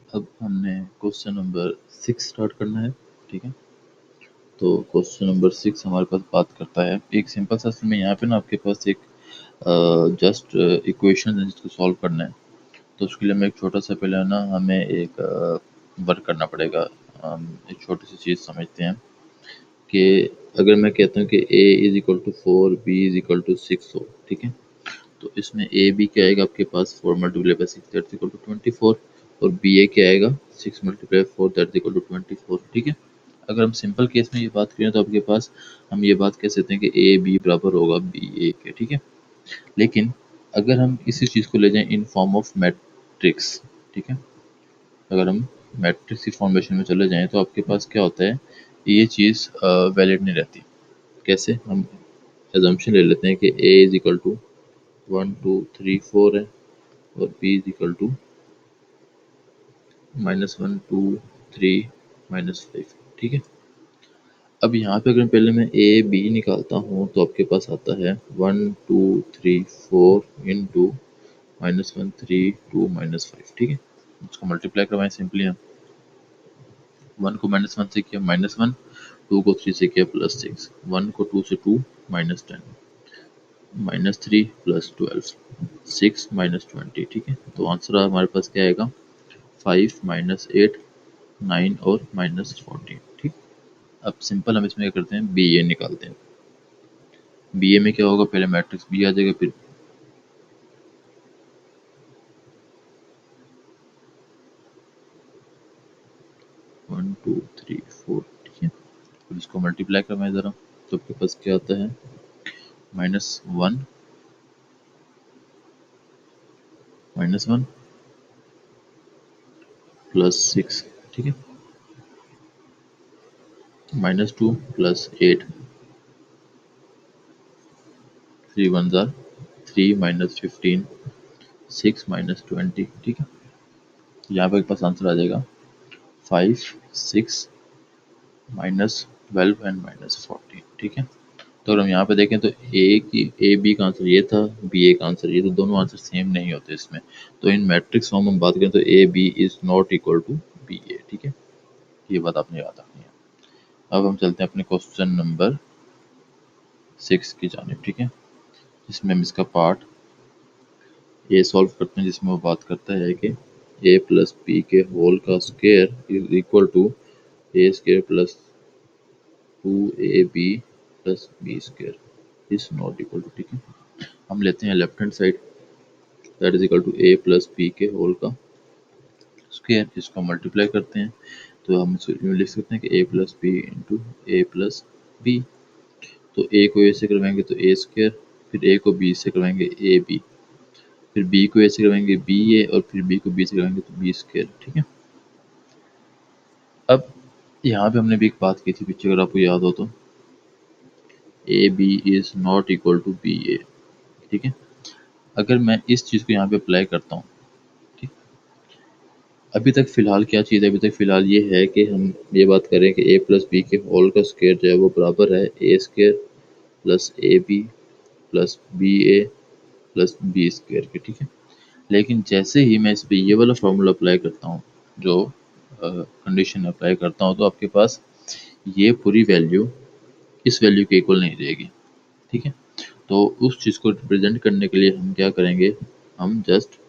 अब हमने question number 6 start करना है। ठीक है, तो क्वेश्चन नंबर 6 हमारे पास बात करता है एक सिंपल सा में। यहाँ पे ना आपके पास एक जस्ट इक्वेशन है जिसको सॉल्व करना है। तो उसके लिए हमें एक छोटा सा पहले ना हमें एक वर्क करना पड़ेगा। हम एक छोटी सी चीज़ समझते हैं कि अगर मैं कहता हूँ कि a is equal to 4, b is equal to 6 हो। ठीक है, तो इसमें ए बी क्या आएगा आपके पास 4 multiply by 6 that equal to 24, और बी ए क्या आएगा 6 मल्टीप्लाई 4 दैट इक्वल टू 24। ठीक है, अगर हम सिंपल केस में ये बात करें तो आपके पास हम ये बात कह सकते हैं कि ए बी बराबर होगा बी ए के। ठीक है, लेकिन अगर हम इसी चीज़ को ले जाएं इन फॉर्म ऑफ मैट्रिक्स, ठीक है, अगर हम मैट्रिक्स की फॉर्मेशन में चले जाएं तो आपके पास क्या होता है, ये चीज़ वैलिड नहीं रहती। कैसे, हम एजम्पशन ले लेते हैं कि ए इज इक्वल टू 1 2 3 4 है और b इज इक्वल टू -1 2 3 -5। ठीक है, अब यहाँ पे अगर पहले मैं ए बी निकालता हूँ तो आपके पास आता है 1 2 3 4 इंटू -1 3 2 -5। ठीक है, इसको मल्टीप्लाई करवाएं सिंपली। हम 1 को -1 से किया -1, 2 को 3 से किया +6, 1 को 2 से 2 -10, -3 +12, 6 -20। ठीक है, तो आंसर हमारे पास क्या आएगा 5 -8 9 और -14। ठीक, अब सिंपल हम इसमें क्या करते हैं, बी ए निकालते हैं। बी ए में क्या होगा, पहले मैट्रिक्स बी आ जाएगा, फिर 1 2 3 4। ठीक है, फिर इसको मल्टीप्लाई करवाएं ज़रा, तो आपके पास क्या आता है -1 -1 +6। ठीक है, -2 +8, 3 1 ज़ार 3 -15, 6 -20। ठीक है, यहाँ पे पास आंसर आ जाएगा 5 6 -12 एंड -14। ठीक है, तो अगर हम यहाँ पे देखें तो ए बी का आंसर ये था, बी ए का आंसर ये, तो दोनों आंसर सेम नहीं होते इसमें। तो इन मैट्रिक्स फॉर्म हम बात करें तो A B is not equal to B A. ठीक है, ये बात आपने याद रखनी है। अब हम चलते हैं अपने क्वेश्चन नंबर 6 की जानिब। ठीक है, जिसमें हम इसका पार्ट ए सॉल्व करते हैं, जिसमें वो बात करता है कि ए प्लस बी के होल का square is equal to A square plus 2ab plus B square is not equal to. ठीक है, हम लेते हैं left hand side, that is equal to A plus B के होल का स्क्वायर, इसको मल्टीप्लाई करते हैं तो हम इसको यूँ लिख सकते हैं कि A plus B into A plus B. तो ए को ए से करवाएंगे तो ए स्क्वायर, फिर ए को बी से करवाएंगे ए बी, फिर बी को ए से करवाएंगे बी ए, और फिर बी को बी से करवाएंगे तो बी स्क्वायर। ठीक है, अब यहाँ पे हमने भी एक बात की थी पीछे, अगर आपको याद हो तो, A B is not equal to B A. ठीक है, अगर मैं इस चीज़ को यहाँ पे अप्लाई करता हूँ, ठीक, अभी तक फ़िलहाल क्या चीज़ है, अभी तक फ़िलहाल ये है कि हम ये बात करें कि ए प्लस बी के होल का स्क्वायर जो है वो बराबर है A square plus A B plus B A plus B square के। ठीक है, लेकिन जैसे ही मैं इस पर ये वाला फार्मूला अप्लाई करता हूँ, जो कंडीशन अप्लाई करता हूँ, तो आपके पास ये पूरी वैल्यू इस वैल्यू के इक्वल नहीं रहेगी। ठीक है, तो उस चीज़ को रिप्रेजेंट करने के लिए हम क्या करेंगे, हम जस्ट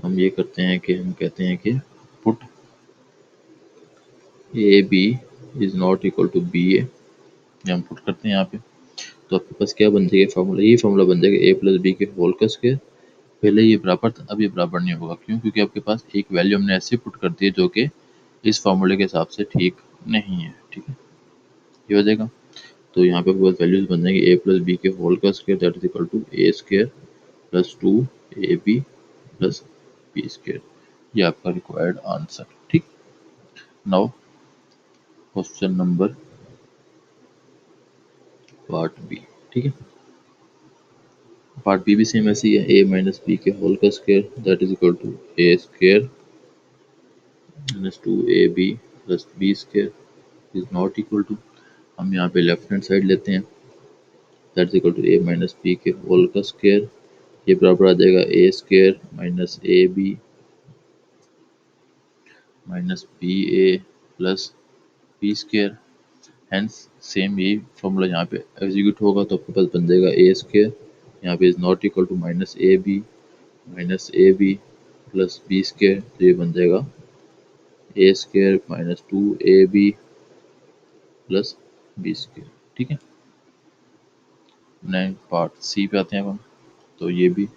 हम ये करते हैं कि हम कहते हैं कि put A B is not equal to B A, ये हम पुट करते हैं यहाँ पे। तो आपके पास क्या बन जाएगा फार्मूला, ये फार्मूला बन जाएगा ए प्लस बी के होल का स्क्वायर। पहले ये बराबर था, अब ये बराबर नहीं होगा। क्यों, क्योंकि आपके पास एक वैल्यू हमने ऐसे पुट कर दी है जो कि इस फार्मूले के हिसाब से ठीक नहीं है। ठीक है, ये हो जाएगा। तो यहाँ पे आपके पास वैल्यूज बन जाएंगी ए प्लस बी के होल का square that is equal to A square plus 2ab plus B square, ये आपका रिक्वायर्ड आंसर। ठीक, now question number part B. ठीक है, पार्ट बी भी सेम ऐसी है, ए माइनस बी के होल का square that is equal to A square minus 2ab plus B square is not equal to, हम यहाँ पे लेफ्ट हैंड साइड लेते हैं, that is equal to A minus B के होल का square, ये बराबर आ जाएगा A square minus A B minus B A plus B square. Hence same यही फॉर्मूला यहाँ पे एग्जीक्यूट होगा तो आपके पास बन जाएगा ए स्क्र, यहाँ पे is not equal to minus A B plus B square, तो ये बन जाएगा A square minus two A B plus B square. ठीक है, नए पार्ट सी पे आते हैं अब हम। तो ये भी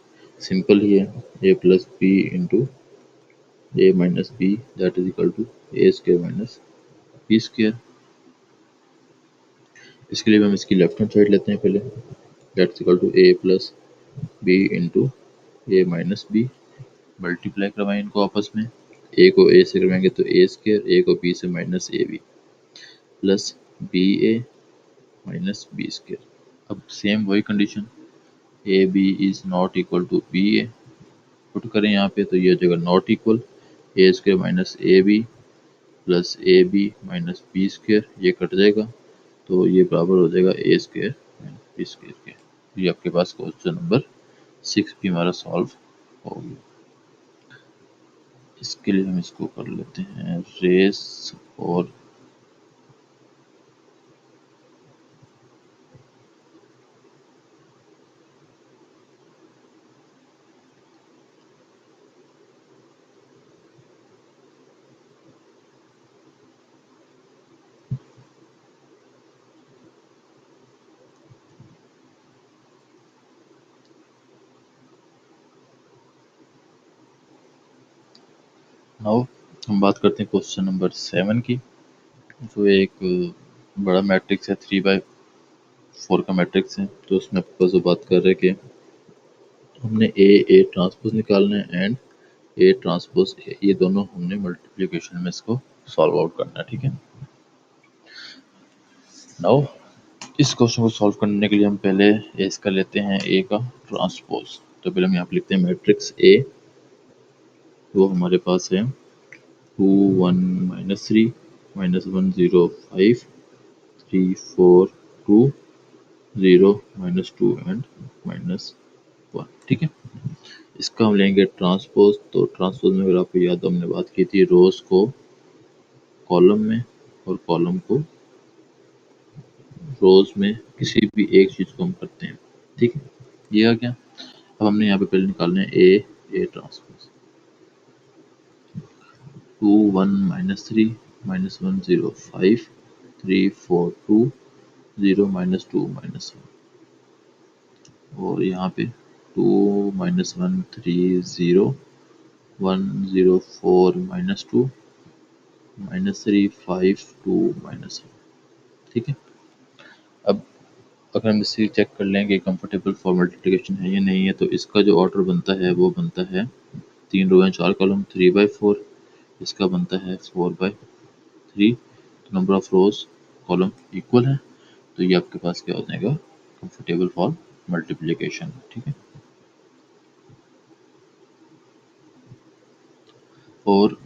सिंपल ही है, A plus B into A minus B that is equal to A square minus B square. इसके लिए हम इसकी लेफ्ट हैंड साइड लेते हैं पहले, that is equal to A plus B into A minus B. Multiply करवाएं इनको आपस में, ए को ए से करवाएंगे तो ए स्क्र, ए को बी से minus A B plus B A minus B square. अब सेम वही condition, A B is not equal to B A put करें यहाँ पे, तो ये हो जाएगा not equal A square minus A B plus A B minus B square, ये कट जाएगा तो ये बराबर हो जाएगा A square minus B square के। ये आपके पास क्वेश्चन नंबर 6 भी हमारा सॉल्व हो गया। इसके लिए हम इसको कर लेते हैं रेस और नाउ हम बात करते हैं क्वेश्चन नंबर 7 की। जो एक बड़ा मैट्रिक्स है 3/4 का मैट्रिक्स है, तो उसमें आपके पास जो बात कर रहे हैं कि हमने ए ट्रांसपोज निकालना है एंड ए ट्रांसपोज ए, ये दोनों हमने मल्टीप्लिकेशन में इसको सॉल्व आउट करना है। ठीक है, नाउ इस क्वेश्चन को सॉल्व करने के लिए हम पहले इसका लेते हैं ए का ट्रांसपोज। तो पहले हम यहाँ पे लिखते हैं मैट्रिक्स ए, वो हमारे पास है 2 1 minus 3 minus 1 0 5 3 4 2 0 minus 2 and minus 1। ठीक है, इसका हम लेंगे ट्रांसपोज। तो ट्रांसपोज में अगर आपको याद हो हमने बात की थी रोज को कॉलम में और कॉलम को रोज में, किसी भी एक चीज को हम करते हैं। ठीक है, ये आ गया। अब हमने यहाँ पे पहले निकालना है A transpose. 2 1 minus 3 minus 1 0 5 3 4 2 0 minus 2 minus 1, और यहाँ पे 2 माइनस 1 3 0 1 0 4 माइनस 2 माइनस 3 5 2 माइनस 1। ठीक है, अब अगर हम इसे चेक कर लें कि कंफर्टेबल फॉर मल्टीप्लिकेशन है या नहीं है, तो इसका जो ऑर्डर बनता है वो बनता है 3 रो हैं 4 कॉलम 3/4, इसका बनता है 4/3। तो number of rose column equal है, तो ये आपके पास क्या हो जाएगा कंफर्टेबल फॉर मल्टीप्लिकेशन। ठीक है, और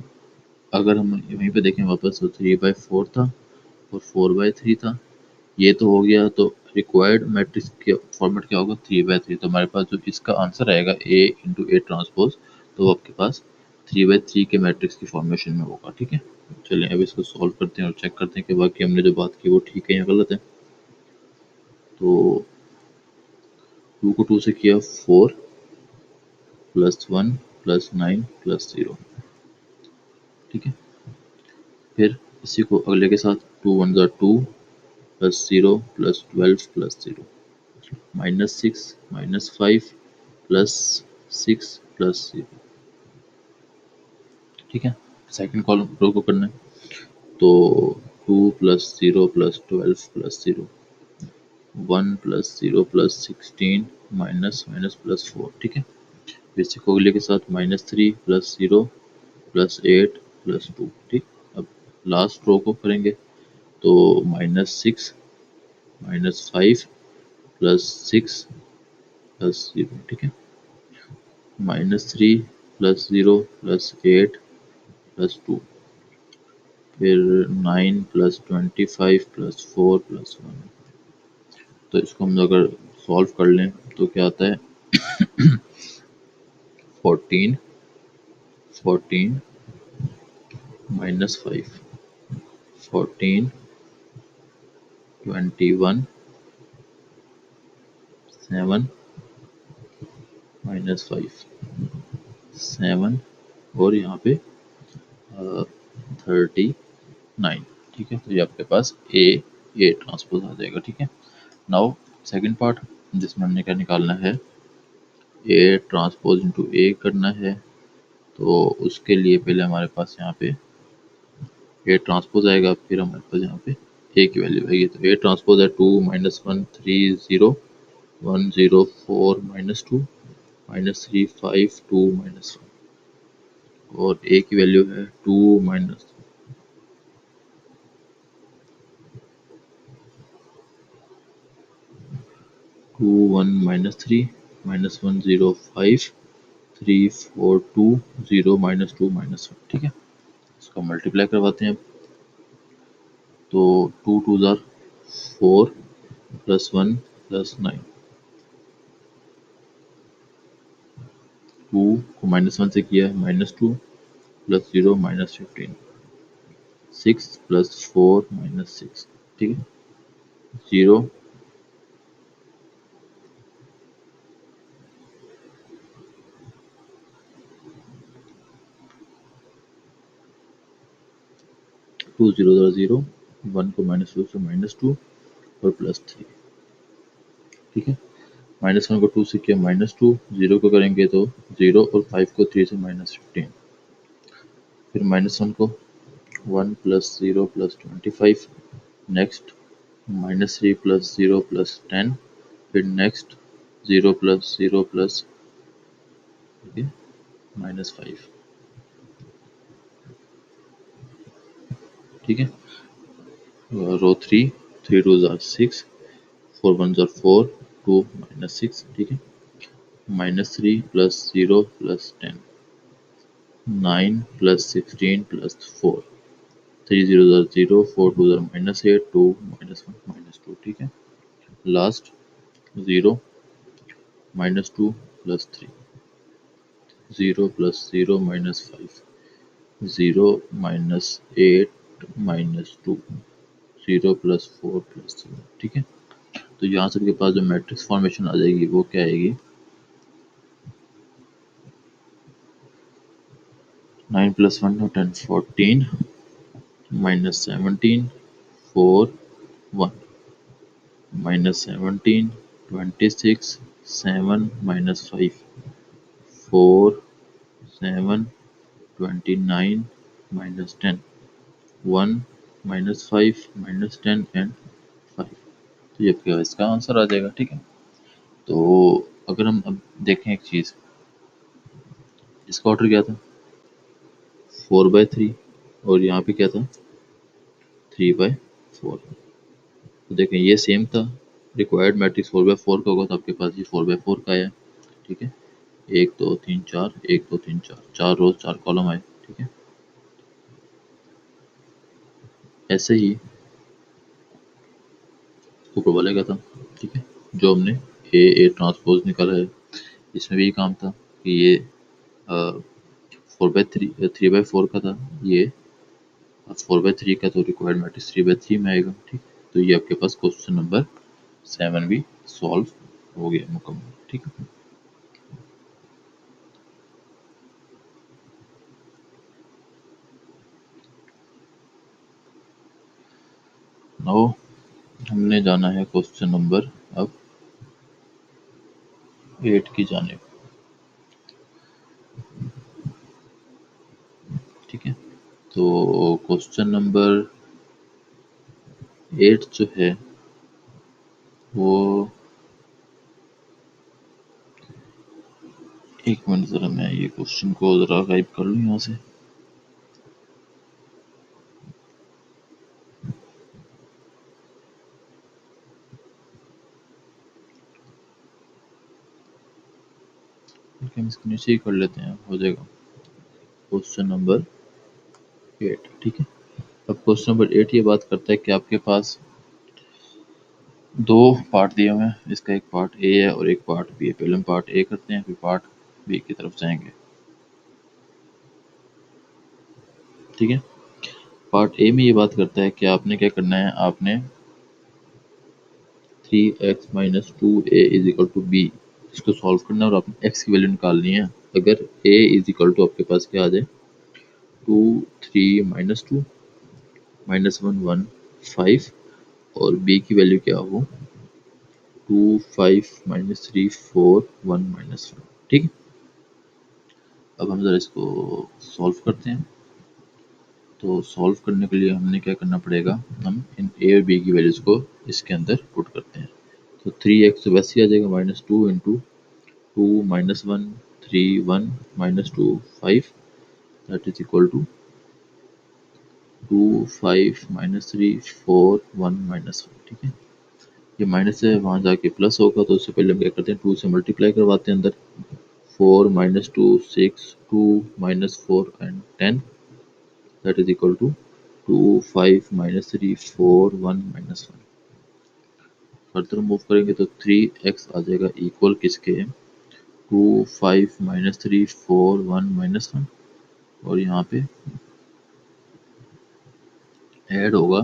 अगर हम यहीं पे देखें वापस तो 3/4 था और 4/3 था, ये तो हो गया। तो रिक्वायर्ड मैट्रिक्स के फॉर्मेट क्या होगा 3/3। तो हमारे पास जो इसका आंसर आएगा ए इंटू ए ट्रांसपोज, तो वो आपके पास 3/3 के मैट्रिक्स की फॉर्मेशन में होगा। ठीक है, चलिए अब इसको सॉल्व करते हैं और चेक करते हैं कि बाकी हमने जो बात की वो ठीक है या गलत है। तो 2 को 2 से किया 4 प्लस 1 प्लस 9 प्लस 0। ठीक है, फिर इसी को अगले के साथ 2 1 ज़ा 2 plus 0 plus 12 plus 0 minus 6 minus 5 plus 6 plus 0। ठीक है, सेकंड कॉलम रो को करना है। तो 2 plus 0 plus 12 plus 0 1 plus 0 plus 16 minus minus plus 4। ठीक है, बेसिक को अगले के साथ माइनस 3 प्लस 0 प्लस 8 प्लस 2। ठीक, अब लास्ट रो को करेंगे तो -6 -5 प्लस 6 प्लस 0। ठीक है, -3 प्लस 0 प्लस 8 प्लस 2, फिर 9 प्लस 25 प्लस 4 प्लस 1। तो इसको हम अगर सॉल्व कर लें तो क्या आता है 14 14 -5 14 21 7 -5 7 और यहाँ पे 39। ठीक है, तो ये आपके पास ए ट्रांसपोज आ जाएगा। ठीक है, नाउ सेकंड पार्ट जिसमें हमने क्या निकालना है, ए ट्रांसपोज इंटू ए करना है। तो उसके लिए पहले हमारे पास यहाँ पे ए ट्रांसपोज आएगा, फिर हमारे पास यहाँ पे ए की वैल्यू आएगी। तो ए ट्रांसपोज है 2 -1 3 0 1 0 4 -2 -3 5 2 -1 और ए की वैल्यू है 2 1 -3 -1 0 5 3 4 2 0 -2 -1। ठीक है, इसका मल्टीप्लाई करवाते हैं। तो 2 2 ज़ार 4 +1 +9 2 को -1 से किया है -2 +0 -15 6 +4 -6। ठीक है, 0 2 0 0 1 को -2 से -2 और +3। ठीक है, -1 को 2 से किया -2, 0 को करेंगे तो 0 और 5 को 3 से -15, फिर -1 को 1 + 0 + 25, नेक्स्ट -3 + 0 + 10, फिर नेक्स्ट 0 + 0 + -5। ठीक है, रो 3 3 2 ज़ार 6 4 1 ज़ार 4 2 -6। ठीक है, -3 + 0 + 10 9 + 16 + 4 3 0 ज़ार 0 4 2 ज़ार -8 2 -1 -2। ठीक है, लास्ट 0 -2 + 3 0 + 0 -5 0 -8 -2 0 + 4 + 0। ठीक है, तो यहाँ से आपके पास जो मैट्रिक्स फॉर्मेशन आ जाएगी वो क्या आएगी, 9 + 1 10 14 -17 4 1 -17 26 7 -5 4 7 29 -10 1 -5 -10 एंड 5। तो ये आपका इसका आंसर आ जाएगा। ठीक है, तो अगर हम अब देखें एक चीज़, इसका ऑर्डर क्या था 4/3 और यहाँ पे क्या था 3/4। तो देखें ये सेम था, रिक्वायर्ड मैट्रिक्स 4/4 का होगा तो आपके पास ये 4/4 का आया। ठीक है, 1 2 3 4 1 2 3 4 4 रोज 4 कॉलम आए। ठीक है, ऐसे ही ऊपर वाले का था। ठीक है, जो हमने ए ट्रांसपोज निकाला है इसमें भी ये काम था कि ये 4/3 3/4 का था, ये 4/3 का, तो रिक्वायर्ड मैट्रिक्स 3/3 में आएगा। ठीक, तो ये आपके पास क्वेश्चन नंबर 7 भी सॉल्व हो गया मुकम्मल। ठीक है, नाउ हमने जाना है क्वेश्चन नंबर अब 8 की जानिब। ठीक है, तो क्वेश्चन नंबर 8 जो है वो, एक मिनट ज़रा मैं ये क्वेश्चन को ज़रा गायब कर लूँ यहाँ से। ठीक है, हम इसको नीचे ही कर लेते हैं, हो जाएगा क्वेश्चन नंबर 8। ठीक है, अब क्वेश्चन नंबर 8 ये बात करता है कि आपके पास दो पार्ट दिए हुए हैं, इसका एक पार्ट ए है और एक पार्ट बी है। पहले हम पार्ट ए करते हैं, फिर पार्ट बी की तरफ जाएंगे। ठीक है, पार्ट ए में ये बात करता है कि आपने क्या करना है, आपने 3x minus two A is equal to B, इसको सॉल्व करना है और आपने x की वैल्यू निकालनी है। अगर a इज इक्वल टू आपके पास क्या आ जाए, 2 3 माइनस 1 1 5, और b की वैल्यू क्या हो, 2 5 - 3 4 1 - 1। ठीक है, अब हम ज़रा इसको सॉल्व करते हैं। तो सॉल्व करने के लिए हमने क्या करना पड़ेगा, हम इन ए और बी की वैल्यूज़ को इसके अंदर पुट करते हैं। तो 3x तो वैसे ही आ जाएगा, -2 into 2 - 1 3 1 - 2 5, that is equal to 2 5 - 3 4 1 - 1। ठीक है, ये माइनस है, वहाँ जाके प्लस होगा, तो उससे पहले हम क्या करते हैं, 2 से मल्टीप्लाई करवाते हैं अंदर। 4 - 2 6, 2 - 4 and 10, that is equal to 2 5 - 3 4 1 - 1। Further move करेंगे तो 3x आ जाएगा इक्वल किसके, 2 5 - 3 4 1 - 1, और यहाँ पे ऐड होगा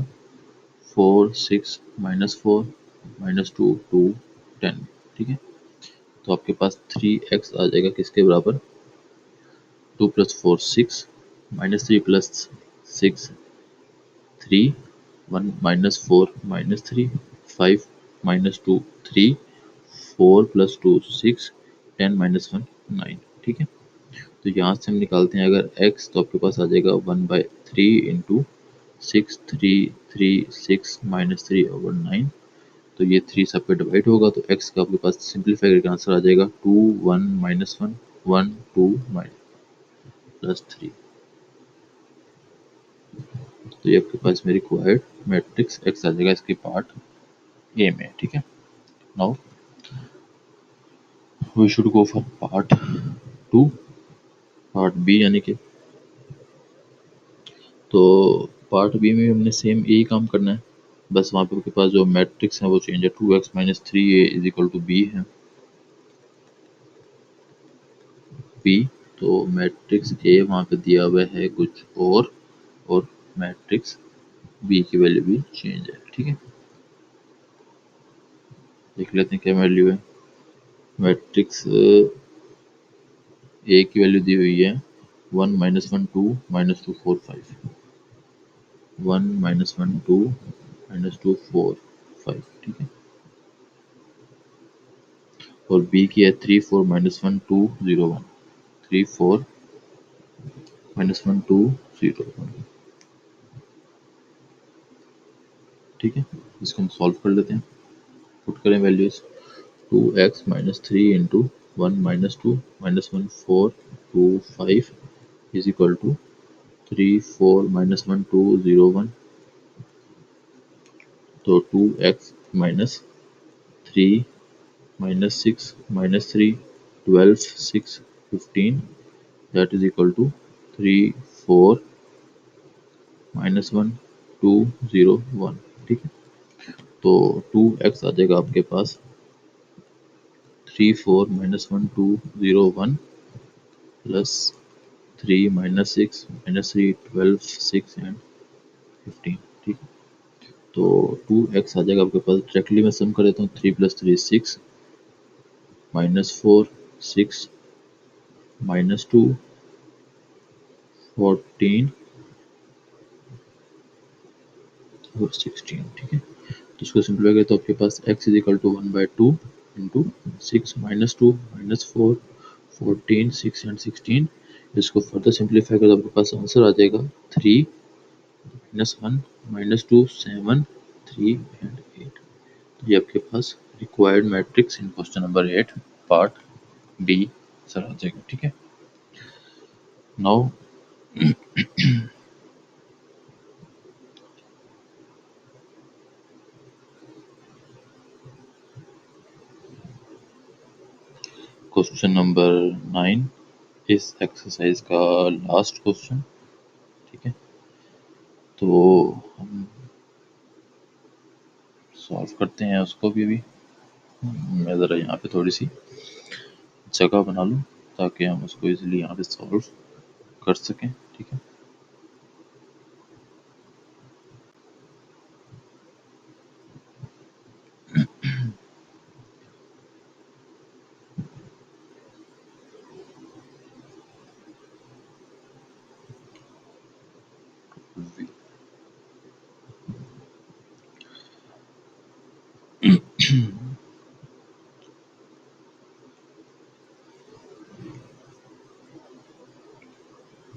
4 6 - 4 - 2 2 10। ठीक है, तो आपके पास 3x आ जाएगा किसके बराबर, 2 + 4 6, -3 + 6 3, 1 - 4 -3 5 - 2 3, 4 + 2 6, 10 - 1 9। ठीक है, तो यहाँ से हम निकालते हैं अगर x, तो आपके पास आ जाएगा 1/3 इंटू 6 3 3 6 - 3/9। तो ये 3 सब पे डिवाइड होगा, तो x का आपके पास सिंप्लीफाई करके आंसर आ जाएगा 2 1 -1 1 2 +3। तो ये आपके पास मेरी रिक्वायर्ड मैट्रिक्स x आ जाएगा इसकी पार्ट ए में। ठीक है, now we should go for part 2, part B यानी कि। तो पार्ट बी में हमने सेम यही काम करना है, बस वहाँ पे आपके पास जो मैट्रिक्स है वो चेंज है, 2x - 3a is equal to B है, बी। तो मैट्रिक्स ए वहाँ पे दिया हुआ है कुछ और मैट्रिक्स बी की वैल्यू भी चेंज है। ठीक है, देख लेते हैं क्या वैल्यू है। मैट्रिक्स ए की वैल्यू दी हुई है 1 - 1 2 -2 4 5, 1 - 1 2 -2 4 5। ठीक है, और बी की है 3 4 - 1 2 0 1, 3 4 - 1 2 0 1। ठीक है, इसको हम सॉल्व कर लेते हैं, पुट करें values. 2x - 3 into 1 - 2 - 1 4 2 5 is equal to 3 4 - 1 2 0 1। तो 2x - 3 -6 -3 12 6 15, that is equal to 3 4 - 1 2 0 1। ठीक है, तो 2x आ जाएगा आपके पास 3 4 - 1 2 0 1 प्लस 3 - 6 -3 12 6 एंड 15। ठीक है, तो 2x आ जाएगा आपके पास, डायरेक्टली मैं सम कर देता हूँ, 3 + 3 6 -4 6 -2 14 और 16। ठीक है, तो इसको सिंपलीफाई करें तो आपके पास x is equal to 1/2 into 6 -2 -4 14 6 and 16। इसको फर्दर सिंपलीफाई करें तो आपके पास आंसर आ जाएगा 3 -1 -2 7 3 एंड 8। ये आपके पास required matrix in question number 8 part B sir आ जाएगा। ठीक है, नाउ क्वेश्चन नंबर 9 इस एक्सरसाइज का लास्ट क्वेश्चन। ठीक है, तो हम सॉल्व करते हैं उसको भी। अभी मैं ज़रा यहाँ पे थोड़ी सी जगह बना लूँ ताकि हम उसको इजीली यहाँ पे सॉल्व कर सकें। ठीक है,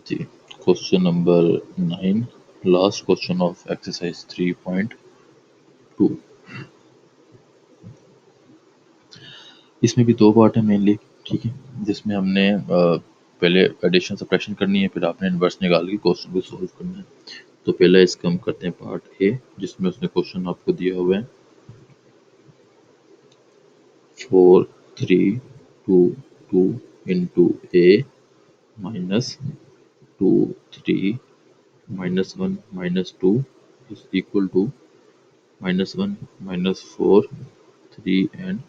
जी, question number 9, last question of exercise 3.2। इसमें भी दो पार्ट है मेनली। ठीक है, जिसमें हमने पहले एडिशन सब्ट्रैक्शन करनी है, फिर आपने इन्वर्स निकाल के क्वेश्चन को सॉल्व करना है। तो पहले इसका हम करते हैं पार्ट ए, जिसमें उसने क्वेश्चन आपको दिया हुआ है 4 3 2 2 into A minus 2 3 -1 -2 is equal to -1 -4 3 and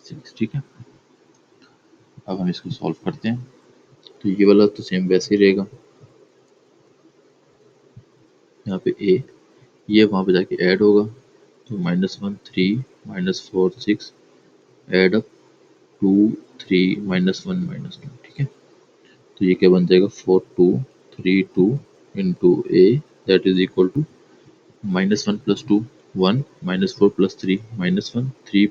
6। ठीक है, अब हम इसको सॉल्व करते हैं। तो ये वाला तो सेम वैसे ही रहेगा, यहाँ पे ए, ये वहाँ पे जाके ऐड होगा, तो -1 3 -4 6 ऐड अप 2 3 -1 -2। ठीक है, तो ये क्या बन जाएगा 4 2 3 2 into A that is equal to -1 + 2 1 -4 + 3 -1 3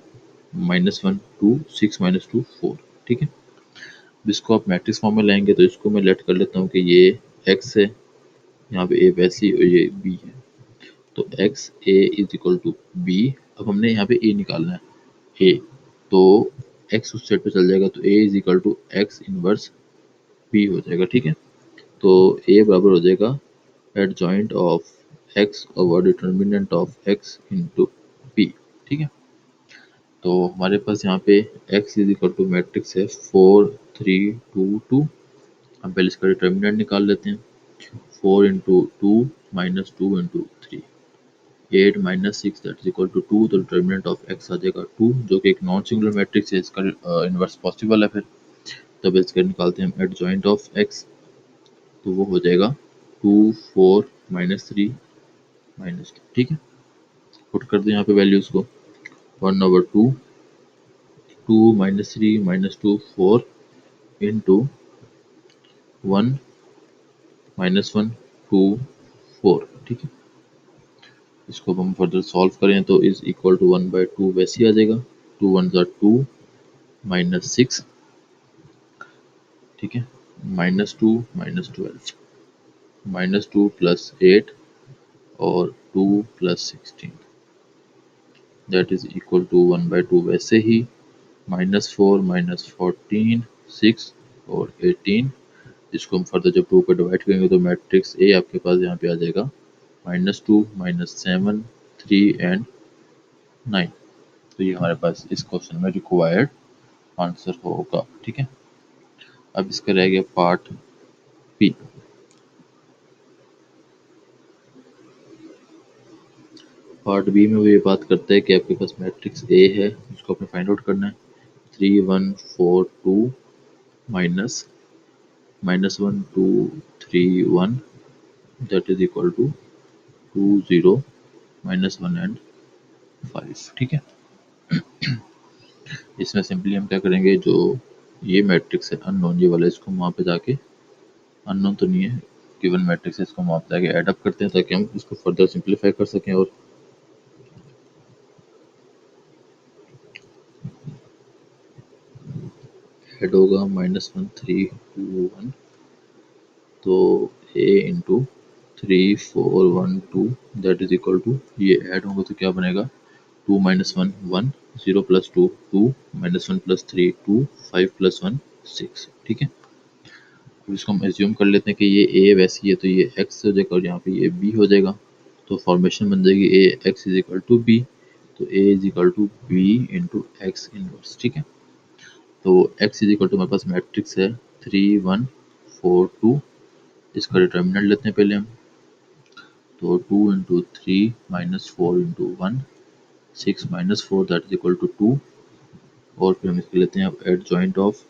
-1 2 6 -2 4। ठीक है, अब इसको आप मैट्रिक्स फॉर्म में लाएंगे, तो इसको मैं लेट कर लेता हूँ कि ये एक्स है, यहाँ पे ए वैसी और ये बी है, तो X A is equal to B. अब हमने यहाँ पे ए निकालना है, ए, तो एक्स उस साइड पे चल जाएगा, तो A is equal to X inverse B हो जाएगा। ठीक है, तो ए बराबर हो जाएगा adjoint of X over determinant of X into B. ठीक है, तो हमारे पास यहाँ पे X is equal to matrix है 4 3 2 2। हम पहले इसका डिटर्मिनेंट निकाल लेते हैं, 4 into 2 -2 into 3 8 -6 that is equal to 2। तो डिटर्मिनेंट ऑफ एक्स आ जाएगा 2, जो कि एक नॉन सिंगुलर मैट्रिक्स है, इसका इन्वर्स पॉसिबल है। फिर तब इसका निकालते हैं हम एडजॉइंट ऑफ एक्स, तो वो हो जाएगा 2 4 -3 -2। ठीक है, पुट कर दें यहाँ पे वैल्यूज को, 1/2 2 -3 -2 4 इंटू 1 -1 2 4। ठीक है, इसको अब हम फर्दर सॉल्व करें तो इज इक्वल टू 1/2 वैसे ही आ जाएगा, 2 1 2 -6। ठीक है, -2 -12 -2 + 8 और 2 + 16 दैट इज इक्वल टू 1/2 वैसे ही, -4 -14 6 और 18। इसको हम फर्दर जब 2 पे डिवाइड करेंगे तो मैट्रिक्स ए आपके पास यहाँ पे आ जाएगा -2 -7 3 एंड 9। तो ये हमारे पास इस क्वेश्चन में रिक्वायर्ड आंसर होगा। ठीक है, अब इसका रह गया पार्ट बी। पार्ट बी में वो ये बात करते हैं कि आपके पास मैट्रिक्स ए है, उसको आपने फाइंड आउट करना है, 3 1 4 2 minus -1 2 3 1 that is equal to 2 0 -1 and 5। ठीक है, इसमें सिंपली हम क्या करेंगे, जो ये मैट्रिक्स है अननोन, ये वाला, इसको हम वहाँ पे जाके, अननोन तो नहीं है, गिवन मैट्रिक्स है, इसको हम वहाँ पे जाके ऐड अप करते हैं ताकि हम इसको फर्दर सिंपलीफाई कर सकें। और हेड होगा -1 3 2 1, तो A into 3 4 1 2 that is equal to, ये ऐड होगा तो क्या बनेगा, 2 -1 1 0 + 2 2 -1 + 3 2 5 + 1 6। ठीक है, अब इसको हम एज्यूम कर लेते हैं कि ये ए वैसी है, तो ये एक्स हो जाएगा और यहाँ पे ये बी हो जाएगा, तो फॉर्मेशन बन जाएगी A X is equal to B, तो A is equal to B into X inverse. ठीक है, तो एक्स इज इक्वल टू हमारे पास मैट्रिक्स है 3 1 4 2। इसका डिटर्मिनेंट लेते हैं पहले हम, तो 2 into 3 -4 into 1 6 -4 that is equal to 2। और फिर हम इसके लेते हैं अब adjoint of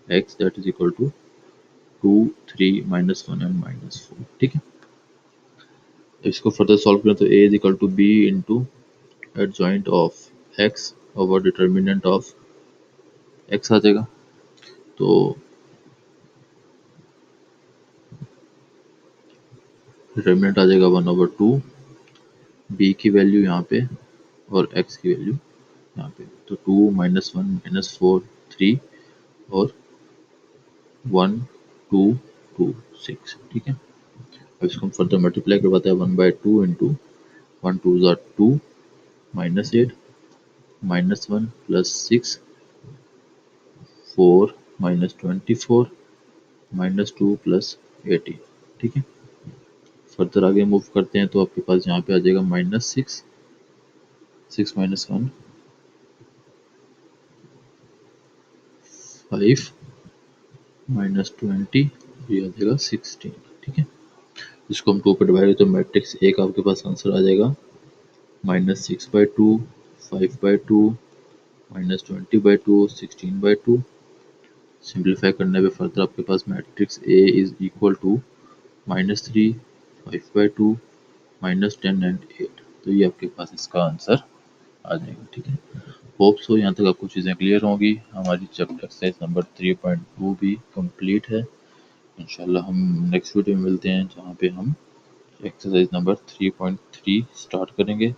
X that is equal to 2, 3, -1 and -4। ठीक है, इसको फर्दर सॉल्व करें तो A is equal to B into adjoint of X over determinant of X आ जाएगा। तो डिटर्मिनेंट आ जाएगा 1/2, बी की वैल्यू यहाँ पे और एक्स की वैल्यू यहाँ पे। तो 2 -1 -4 3 और 1 2 2 6। ठीक है, अब इसको हम फर्दर मल्टीप्लाई करवाते हैं 1/2 इंटू 1 2 ज़ा 2 -8 -1 +6 4 -24 -2 +18। ठीक है, फर्दर आगे मूव करते हैं तो आपके पास यहाँ पे आ जाएगा -6 6 -1 5 -20 ये आ जाएगा 16। ठीक है, इसको हम 2 पे डिवाइड तो मैट्रिक्स ए का आपके पास आंसर आ जाएगा -6/2 5/2 -20/2 16/2। सिंप्लीफाई करने पे फर्दर आपके पास matrix A is equal to -3 5/2 -10 and 8। तो ये आपके पास इसका आंसर आ जाएगा। ठीक है, होप सो यहाँ तक आपको चीज़ें क्लियर होंगी। हमारी चैप्टर एक्सरसाइज नंबर 3.2 भी कंप्लीट है। इंशाल्लाह हम नेक्स्ट वीडियो में मिलते हैं जहाँ पे हम एक्सरसाइज नंबर 3.3 स्टार्ट करेंगे।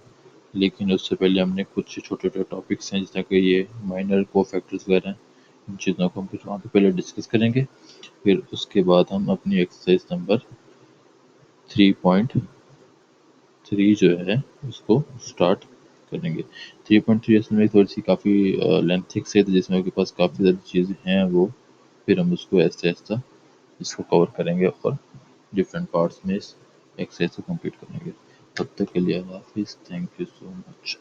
लेकिन उससे पहले हमने कुछ छोटे छोटे टॉपिक्स हैं जैसे कि ये माइनर कोफैक्टर्स वगैरह हैं, इन चीज़ों को हम कुछ वहाँ पे पहले डिस्कस करेंगे। फिर उसके बाद हम अपनी एक्सरसाइज नंबर 3.3 जो है उसको स्टार्ट करेंगे। 3.3 असल में थोड़ी सी काफ़ी लेंथी एक्सरसाइज है जिसमें आपके पास काफ़ी ज़्यादा चीज़ें हैं वो, फिर हम उसको ऐसे ऐसा इसको कवर करेंगे और डिफरेंट पार्ट्स में इस एक्सरसाइज को कंप्लीट करेंगे। तब तक के लिए अल्लाह हाफिज़, थैंक यू सो मच।